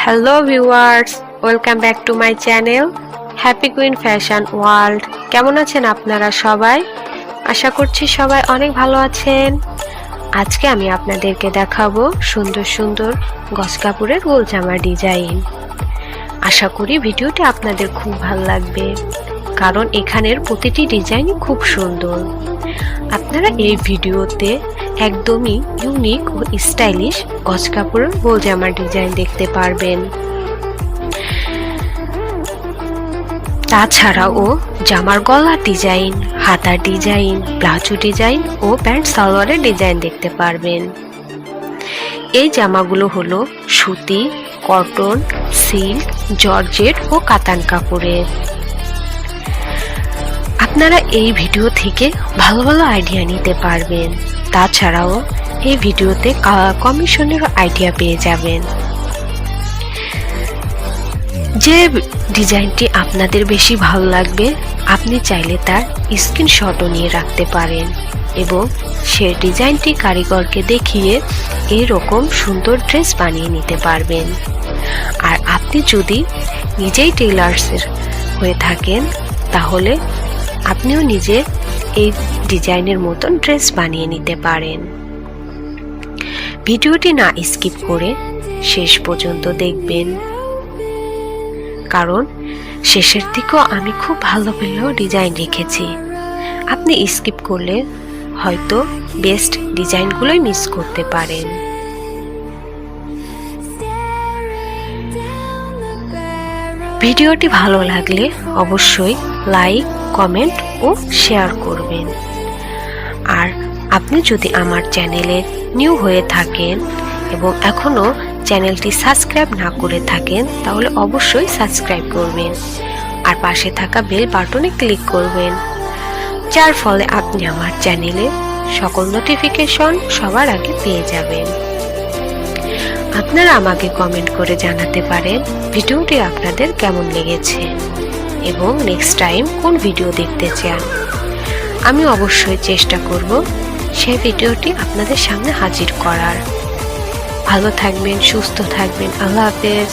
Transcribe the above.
Hello viewers, welcome back to my channel happy queen fashion world. কেমন আছেন আপনারা সবাই? আশা করছি সবাই অনেক ভালো আছেন। আজকে আমি আপনাদেরকে দেখাবো সুন্দর সুন্দর গজ কাপড়ের গোল জামার ডিজাইন। আশা করি ভিডিওটি আপনাদের খুব ভালো লাগবে, কারণ এখানের প্রতিটি ডিজাইনই খুব সুন্দর। আপনারা এই ভিডিওতে একদমই ইউনিক ও স্টাইলিশ গজ কাপড়ের গোল জামার ডিজাইন দেখতে পারবেন। তাছাড়াও জামার গলার ডিজাইন, হাতার ডিজাইন, প্লাজো ডিজাইন ও প্যান্ট সালোয়ারের ডিজাইন দেখতে পারবেন। এই জামাগুলো হলো সুতি, কটন, সিল্ক, জর্জেট ও কাতান কাপড়ের। আপনারা এই ভিডিও থেকে ভালো ভালো আইডিয়া নিতে পারবেন। তাছাড়াও এই ভিডিওতে কমিশনেরও আইডিয়া পেয়ে যাবেন। যে ডিজাইনটি আপনাদের বেশি ভালো লাগবে আপনি চাইলে তার স্ক্রিনশটও নিয়ে রাখতে পারেন এবং সে ডিজাইনটি কারিগরকে দেখিয়ে এরকম সুন্দর ড্রেস বানিয়ে নিতে পারবেন। আর আপনি যদি নিজেই টেইলার্সের হয়ে থাকেন তাহলে আপনিও নিজে এই ডিজাইনের মতন ড্রেস বানিয়ে নিতে পারেন। ভিডিওটি না স্কিপ করে শেষ পর্যন্ত দেখবেন, কারণ শেষের দিকেও আমি খুব ভালো ভালো ডিজাইন রেখেছি। আপনি স্কিপ করলে হয়তো বেস্ট ডিজাইনগুলোই মিস করতে পারেন। ভিডিওটি ভালো লাগলে অবশ্যই লাইক, কমেন্ট ও শেয়ার করবেন। আর আপনি যদি আমার চ্যানেলে নিউ হয়ে থাকেন এবং এখনও চ্যানেলটি সাবস্ক্রাইব না করে থাকেন তাহলে অবশ্যই সাবস্ক্রাইব করবেন আর পাশে থাকা বেল বাটনে ক্লিক করবেন, যার ফলে আপনি আমার চ্যানেলে সকল নোটিফিকেশন সবার আগে পেয়ে যাবেন। আপনারা আমাকে কমেন্ট করে জানাতে পারেন ভিডিওটি আপনাদের কেমন লেগেছে এবং নেক্সট টাইম কোন ভিডিও দেখতে চান। আমি অবশ্যই চেষ্টা করব সেই ভিডিওটি আপনাদের সামনে হাজির করার। ভালো থাকবেন, সুস্থ থাকবেন। আল্লাহ হাফেজ।